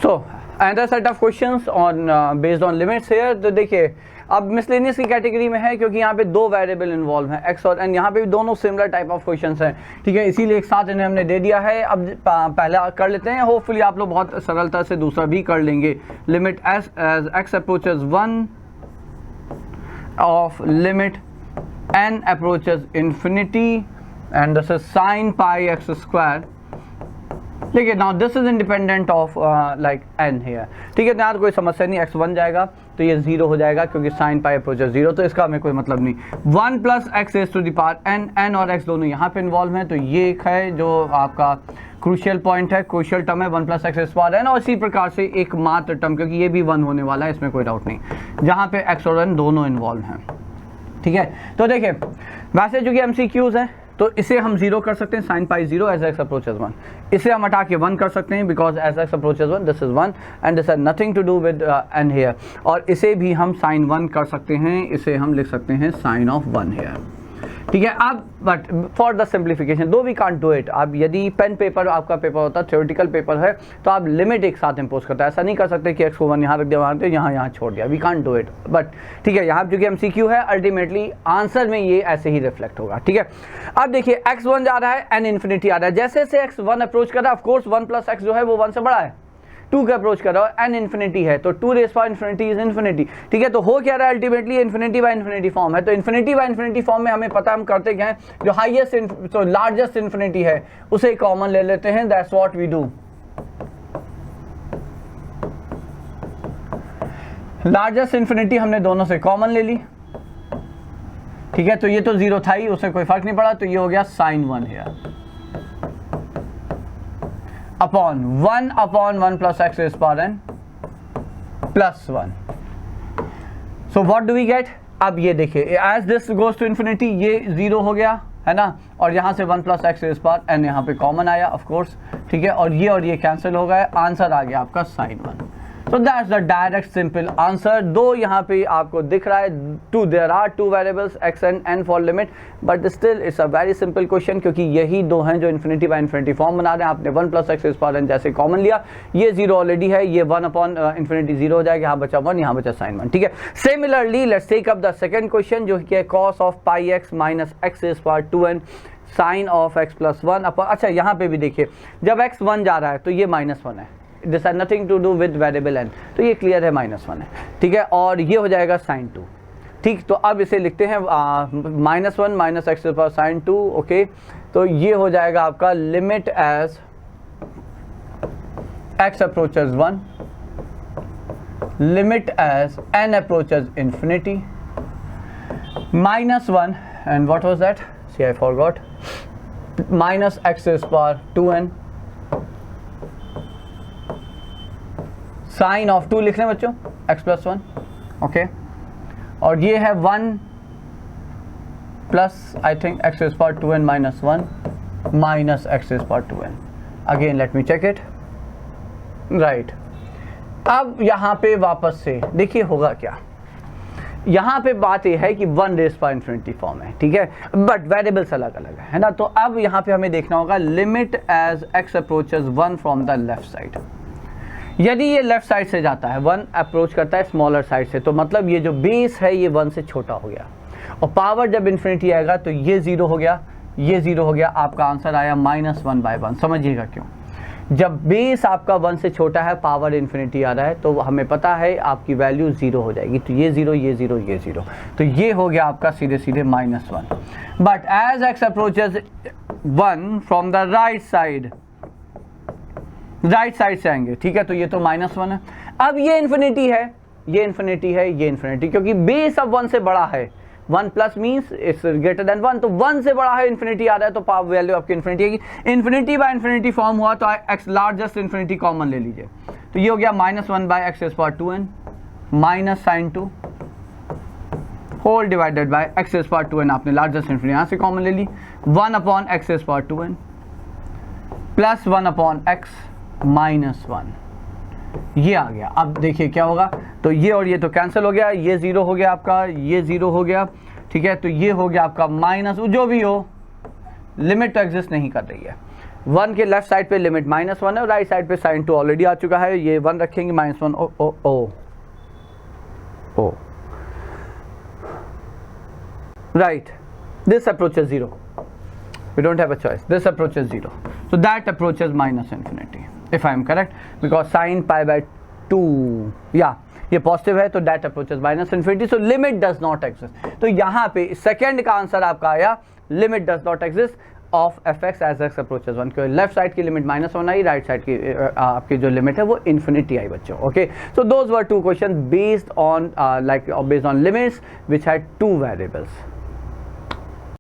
So another set of questions on based on limits here. तो देखिए अब miscellaneous की कैटेगरी में है क्योंकि यहाँ पे दो वेरिएबल इन्वॉल्व हैं एक्स और एन, यहाँ पे भी दोनों सिमिलर टाइप ऑफ क्वेश्चंस हैं, ठीक है, इसीलिए एक साथ इन्हें हमने दे दिया है। अब पहला कर लेते हैं, होपफुली आप लोग बहुत सरलता से दूसरा भी कर लेंगे। Limit s as x approaches 1 of limit n approaches infinity and this is sine pi x square. देखिए now this is independent of like n here, ठीक है, यहाँ तो कोई समस्या नहीं, एक्स 1 जाएगा तो ये 0 हो जाएगा क्योंकि साइन पाई अप्रोचेस 0, तो इसका हमें कोई मतलब नहीं। 1 plus X raise to the power N, N और एक्स दोनों यहाँ पे इन्वॉल्व हैं, तो ये एक है जो आपका क्रूशियल पॉइंट है, क्रूशियल टर्म है 1 plus X raise to the power N, और इसी प्रकार से एक मात्र टर्म क्योंकि ये भी 1 होने वाला है, इसमें कोई डाउट नहीं, जहाँ पे एक्स और एन दोनों इन्वॉल्व हैं, ठीक है। तो देखिए वैसे जो कि MCQs हैं तो इसे हम 0 कर सकते हैं, sine pi 0 as x approaches 1, इसे हम हटा के 1 कर सकते हैं because as x approaches 1 this is 1 and this has nothing to do with N here, और इसे भी हम साइन 1 कर सकते हैं, इसे हम लिख सकते हैं साइन ऑफ 1 हियर, ठीक है। अब बट फॉर द सिंप्लीफिकेशन दो वी कांट डू इट। अब यदि पेन पेपर आपका पेपर होता है, थ्योरेटिकल पेपर है, तो आप लिमिट एक साथ इम्पोज करता है, ऐसा नहीं कर सकते कि एक्स को 1 यहाँ रख दिया, वहाँ यहाँ छोड़ दिया, we can't do it, but ठीक है, यहाँ चूंकि MCQ है अल्टीमेटली आंसर में ये ऐसे ही रिफ्लेक्ट होगा, ठीक है। अब देखिए x1 जा रहा है, n इन्फिनिटी आ रहा है, जैसे जैसे x1 अप्रोच कर रहा है, ऑफकोर्स 1 प्लस एक्स जो है वो 1 से बड़ा है, 2 का अप्रोच कर रहा है, n इन्फिनिटी है तो 2 rays power infinity is infinity, ठीक है। तो हो क्या रहा है ultimately infinity by infinity form है, तो इन्फिनिटी बाय इन्फिनिटी फॉर्म में हमें पता, हम करते क्या है, जो हाईएस्ट तो लार्जेस्ट इन्फिनिटी है उसे कॉमन ले लेते हैं, that's what we do. Largest infinity हमने दोनों से कॉमन ले ली, ठीक है, तो ये तो 0 था ही, उससे कोई फर्क नहीं पड़ा, तो ये हो गया sine 1 here upon 1 plus X raise power n plus 1। So what do we get? अब ये देखिए as this goes to infinity ये 0 हो गया है ना, और यहाँ से 1 plus X raise power n यहाँ पे कॉमन आया ऑफ कोर्स, ठीक है, और ये कैंसिल हो गया, आंसर आ गया आपका sign 1। So that's the direct simple answer। दो यहाँ पे आपको दिख रहा है, there are two variables x and n for limit, but still it's a very simple question क्योंकि यही दो हैं जो इन्फिनिटी बाय इन्फिनिटी फॉर्म बना रहे हैं। आपने 1 प्लस एक्स पावर n जैसे कॉमन लिया, ये 0 ऑलरेडी है, ये 1 अपॉन इन्फिनिटी 0 हो जाएगा, यहाँ बचा 1, यहाँ बचा साइन 1, ठीक है। Similarly let's take up the second question जो कि है cos of pi X minus X raise power 2n sine of x plus 1 upon, अच्छा यहाँ पे भी देखिए जब x 1 जा रहा है तो ये -1 है, this has nothing to do with variable n, तो ये क्लियर है -1 है, ठीक है, और ये हो जाएगा sin 2, ठीक। तो अब इसे लिखते हैं -1 minus X power sin 2, okay, तो ये हो जाएगा आपका limit as x approaches 1 limit as n approaches infinity -1 and what was that, see I forgot, minus x raised power 2n sine of 2 लिख रहे हैं बच्चों, x प्लस 1, ओके, और ये है 1 plus I think x raise power 2n minus 1 minus x raise power 2n, again let me check it, right. अब यहाँ पे वापस से देखिए होगा क्या, यहाँ पे बात ये है कि 1 रेज़ पावर इन्फिनिटी फॉर्म है, ठीक है, बट वेरिएबल्स अलग अलग है ना, तो अब यहाँ पे हमें देखना होगा limit as x approaches 1 from the left side. यदि ये लेफ्ट साइड से जाता है, 1 अप्रोच करता है स्मॉलर साइड से, तो मतलब ये जो बेस है ये 1 से छोटा हो गया, और पावर जब इन्फिनिटी आएगा तो ये 0 हो गया, ये 0 हो गया, आपका आंसर आया -1/1। समझिएगा क्यों, जब बेस आपका 1 से छोटा है, पावर इन्फिनिटी आ रहा है, तो हमें पता है आपकी वैल्यू 0 हो जाएगी, तो ये 0 ये 0 ये 0, तो ये हो गया आपका सीधे सीधे -1। But as x approaches 1 from the right side, right side से आएंगे, ठीक है, तो ये तो -1 है। अब ये इन्फिनिटी है, ये इन्फिनिटी है, ये इन्फिनिटी, क्योंकि बेस अब 1 से बड़ा है, 1 plus means it's greater than 1, तो 1 से बड़ा है, इन्फिनिटी आ रहा है, तो पावर वैल्यू आपकी इन्फिनिटी आएगी। इन्फिनिटी बाय इन्फिनिटी फॉर्म हुआ तो एक्स लार्जेस्ट इन्फिनिटी कॉमन ले लीजिए, तो ये हो गया -1 by x raise power 2n minus sine 2 whole divided by x raise power 2n, आपने लार्जेस्ट इन्फिनिटी यहाँ से कॉमन ले ली, 1 upon x raise power 2n plus 1 upon x -1, ये आ गया। अब देखिए क्या होगा, तो ये और ये तो कैंसिल हो गया, ये 0 हो गया आपका, ये 0 हो गया, ठीक है, तो ये हो गया आपका माइनस, जो भी हो लिमिट तो एग्जिस्ट नहीं कर रही है, 1 के लेफ्ट साइड पे लिमिट -1 है और राइट साइड पे sin 2 ऑलरेडी आ चुका है, ये 1 रखेंगे -1 ओ right, this approaches 0, we don't have a choice, this approaches 0, so that approaches -infinity if I am correct, because sin pi by 2 ये पॉजिटिव है तो that approaches -infinity, so limit does not exist. तो यहाँ पे second का answer आपका आया limit does not exist of fx as x approaches 1, क्योंकि लेफ्ट साइड की लिमिट -1 आई, राइट साइड की आपकी जो लिमिट है वो इन्फिनिटी आई बच्चों. Okay, so those were 2 question based on based on limits which had 2 variables.